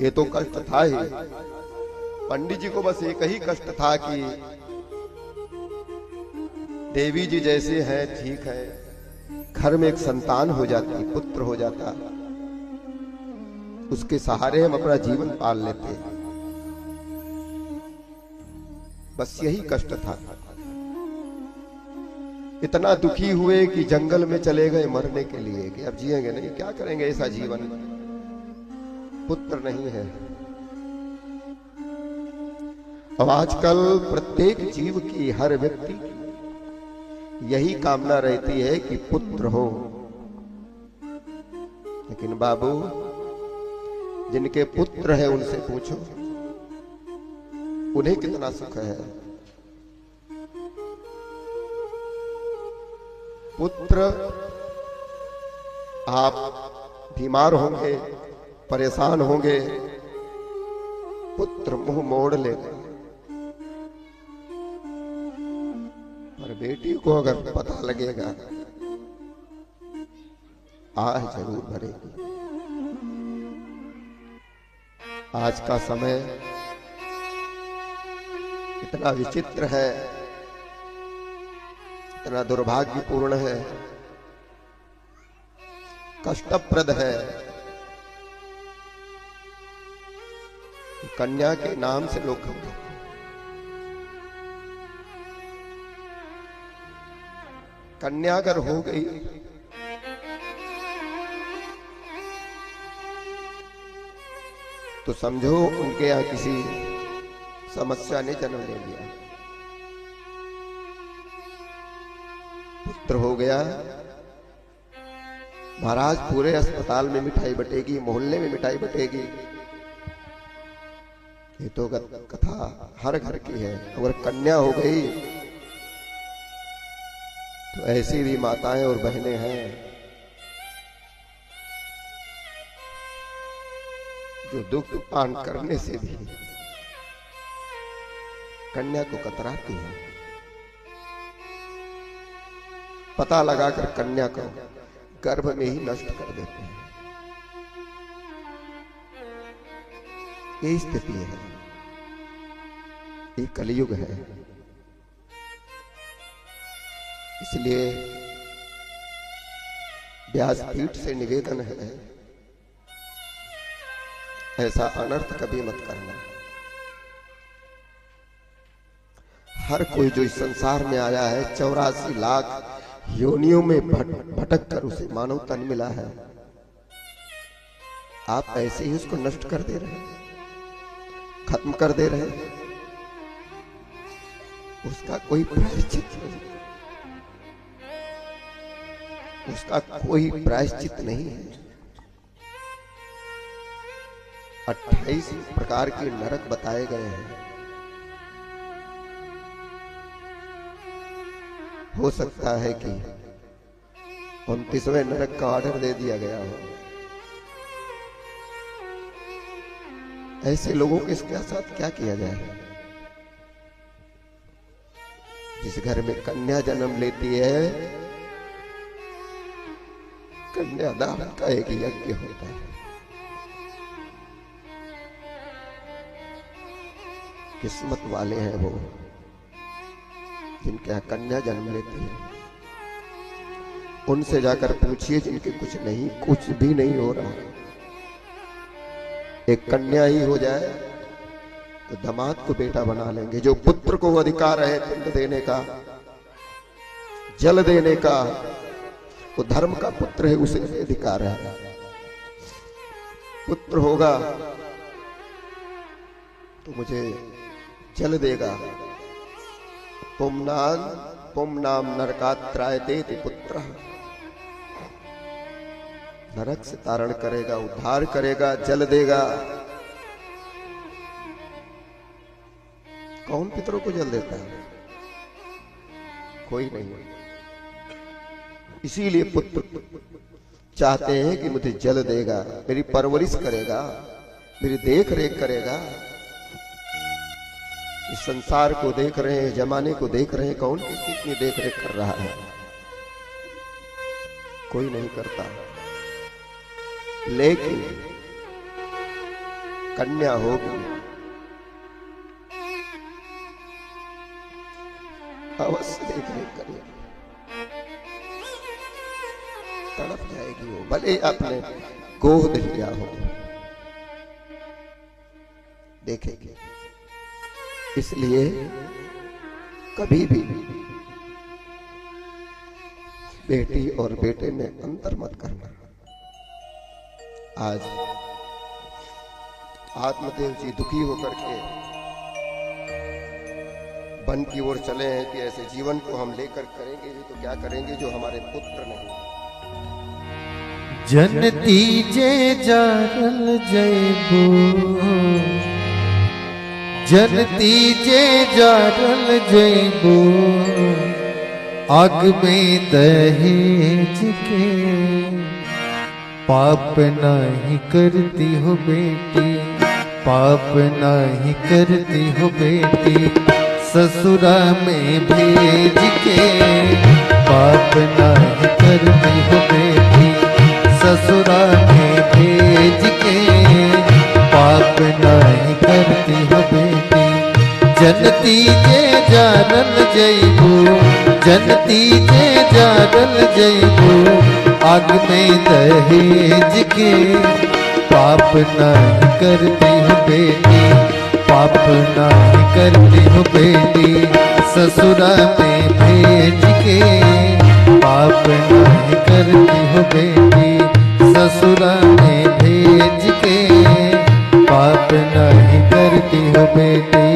ये तो कष्ट था ही। पंडित जी को बस एक ही कष्ट था कि देवी जी जैसे हैं ठीक है, घर में एक संतान हो जाती, पुत्र हो जाता, उसके सहारे हम अपना जीवन पाल लेते। बस यही कष्ट था। इतना दुखी हुए कि जंगल में चले गए मरने के लिए कि अब जिएंगे नहीं, क्या करेंगे ऐसा जीवन, पुत्र नहीं है। अब आजकल प्रत्येक जीव की, हर व्यक्ति की यही कामना रहती है कि पुत्र हो। लेकिन बाबू, जिनके पुत्र है उनसे पूछो उन्हें कितना सुख है। पुत्र, आप बीमार होंगे, परेशान होंगे, पुत्र मुंह मोड़ लेगा, और बेटी को अगर पता लगेगा आह जरूर भरेगी। आज का समय इतना विचित्र है, इतना दुर्भाग्यपूर्ण है, कष्टप्रद है। कन्या के नाम से लोग कन्या अगर हो गई तो समझो उनके यहां किसी समस्या ने जन्म ले लिया। पुत्र हो गया, महाराज पूरे अस्पताल में मिठाई बटेगी, मोहल्ले में मिठाई बटेगी। ये तो कथा हर घर की है। अगर कन्या हो गई तो ऐसी भी माताएं और बहनें हैं जो दुख पान करने से भी कन्या को कतराती है। पता लगाकर कन्या को गर्भ में ही नष्ट कर देते हैं। ये स्थिति है, ये कलयुग है। इसलिए व्यासपीठ से निवेदन है, ऐसा अनर्थ कभी मत करना। हर कोई जो इस संसार में आया है, 84 लाख योनियों में भटक कर उसे मानव तन मिला है, आप ऐसे ही उसको नष्ट कर दे रहे हैं, खत्म कर दे रहे हैं। उसका कोई प्रायश्चित नहीं, उसका कोई प्रायश्चित नहीं है। 28 प्रकार के नरक बताए गए हैं। हो सकता है कि 29वें नरक का ऑर्डर दे दिया गया हो। ऐसे लोगों के इसके साथ क्या किया जाए? जिस घर में कन्या जन्म लेती है, कन्यादान का एक यज्ञ होता है। किस्मत वाले हैं वो जिनके यहाँ कन्या जन्म लेती है। उनसे जाकर पूछिए जिनके कुछ भी नहीं हो रहा। एक कन्या ही हो जाए तो दामाद को बेटा बना लेंगे। जो पुत्र को अधिकार है पिंड देने का, जल देने का, वो धर्म का पुत्र है, उसे अधिकार है। पुत्र होगा तो मुझे जल देगा। पुमनाम नरकात्रायते पुत्र, नरक से तारण करेगा, उद्धार करेगा, जल देगा। कौन पितरों को जल देता है? कोई नहीं। इसीलिए पुत्र चाहते हैं कि मुझे जल देगा, मेरी परवरिश करेगा, मेरी देख रेख करेगा। इस संसार को देख रहे हैं, जमाने को देख रहे हैं, कौन कितनी देख रेख कर रहा है? कोई नहीं करता। लेकिन कन्या होगी, अवश्य देख रेख करिए, तड़प जाएगी वो, भले आपने गोद लिया हो, देखेंगे। इसलिए कभी भी बेटी और बेटे में अंतर मत करना। आज आत्मदेव जी दुखी होकर के वन की ओर चले हैं कि ऐसे जीवन को हम लेकर करेंगे भी तो क्या करेंगे जो हमारे पुत्र नहीं। जनती जे जारल जयबो, जनती जे जारल जयबो, आग में दहेज के, पाप नहीं करती हो बेटी, पाप नहीं करती हो बेटी, ससुरा में भेज के, पाप नहीं करती हो बेटी, ससुरा में भेज के, पाप नहीं करती हो बेटी। जनती जे जारल जयबो, जनती जे जारल जयबो, आग में दहेज के, पाप नहीं करती हो बेटी, पाप नहीं करती हो बेटी, ससुरा में भेज के, पाप नहीं करती हो बेटी, ससुरा में भेज के, पाप नहीं करती हो बेटी।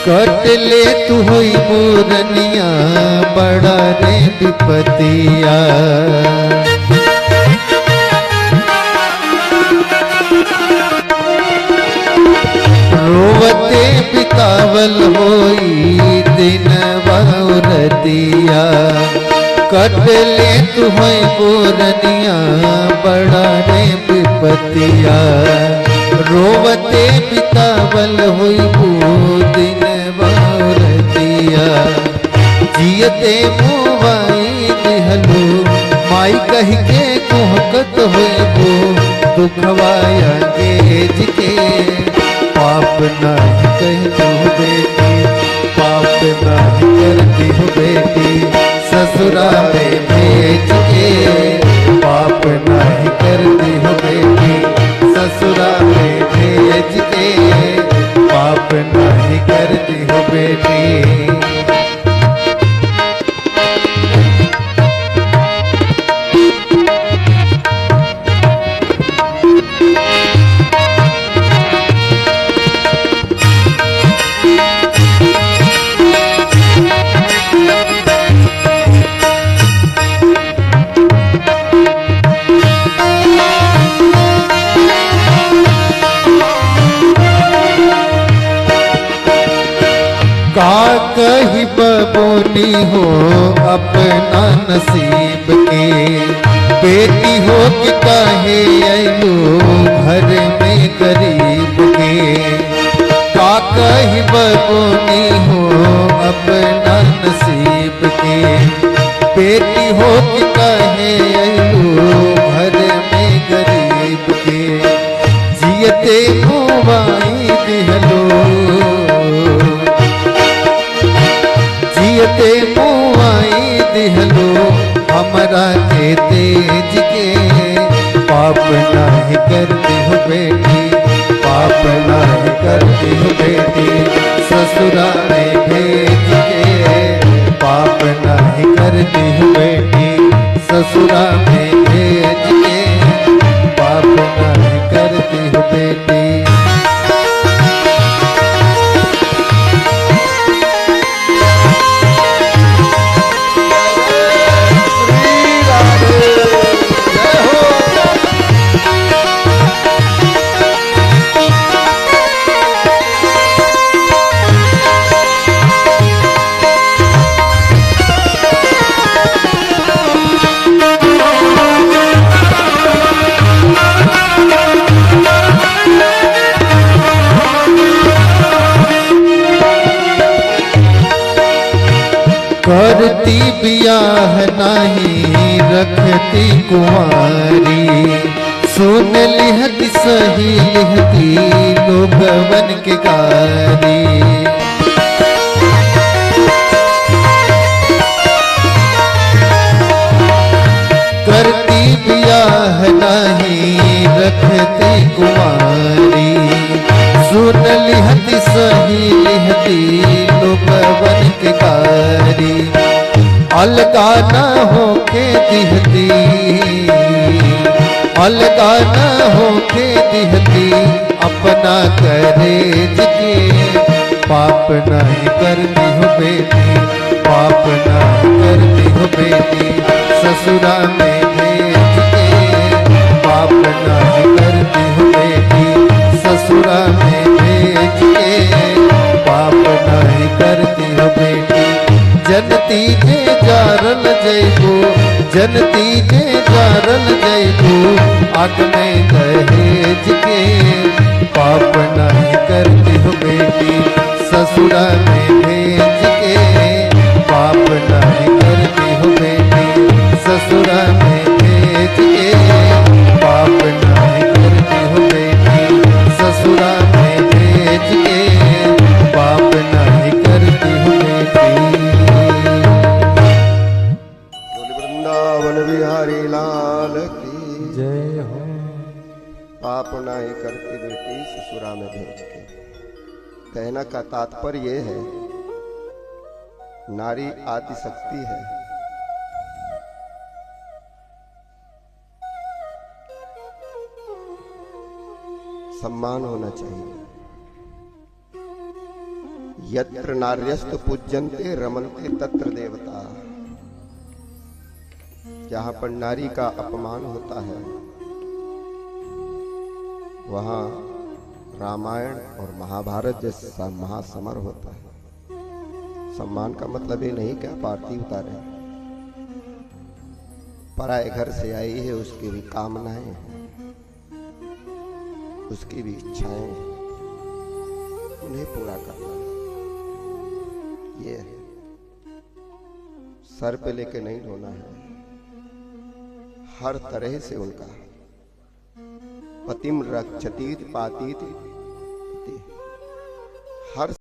कट ले तू हुई मूरनिया, बड़ा रे विपतिया, रोवते बितावल होई दिन बहुरतिया। कट ले तू हुई मूरनिया, बड़ा रे विपतिया, रोवते बितावल होई दिन बहुरतिया। जियते मुवाई दिहलो, माई कह के कुहकत होइबो, दुखवाया गेज के, पाप नहीं कहती हो बेटी, पाप नहीं करती हो बेटी, ससुरा में भेज के, पाप नहीं करती हो बेटी, ससुरा में भेज के, पाप नहीं करती हो बेटी। का कही बबोनी हो अपना नसीब के, बेटी हो कि काहे आइलो घर में गरीब के। का कही बबोनी हो अपना नसीब के, बेटी हो कि काहे आइलो घर में गरीब के। जियते मुवाई दिहलो, जियते मुआई दिहलो, हमरा के तेज के, पाप नहीं करती हो बेटी, पाप नहीं करती हो बेटी, ससुरा में भेज के, पाप नहीं करती हो बेटी, ससुरा में भेज के, पाप नहीं करती हो बेटी। करती बियाह नहीं रखती कुंवारी, सुन लिहती सही लिहती लोगवन के गारी। करती बियाह नहीं रखती कुंवारी, सुन लिहती सही लिहती लोगवन के गारी। अलगा न होके दिहती, अलगा न होके दिहती अपना करेज के। पाप नहीं करती हो बेटी, पाप नहीं करती हो बेटी ससुरा में भेज के। पाप नहीं करती हो बेटी ससुरा में भेज के। पाप नहीं करती हो बेटी जनती जे जारल जैबू, जनती जे जारल जैबू आग में दहेज के। पाप नहीं करती हो बेटी ससुरा में भेज के। पाप नहीं करती हो बेटी ससुरा में भेज के। पाप नहीं करती हो बेटी ससुरा में भेज के। पाप नहीं करती हो बेटी। वृंदावन बिहारी लाल की जय हो। पाप नहीं करती बेटी ससुरा में भेज के। कहना का तात्पर्य ये है, नारी आदि शक्ति है। सम्मान होना चाहिए। यत्र नार्यस्तु पूज्यन्ते रमन्ते तत्र देवता। जहां पर नारी का अपमान होता है वहां रामायण और महाभारत जैसा महासमर होता है। सम्मान का मतलब ये नहीं कि आप आरती उतारे। पराए घर से आई है, उसकी भी कामनाएं हैं, उसकी भी इच्छाएं हैं, उन्हें पूरा करना ये है। सर पे लेके नहीं ढोना है, हर तरह से उनका पतिम रक्षतीत पातीत हर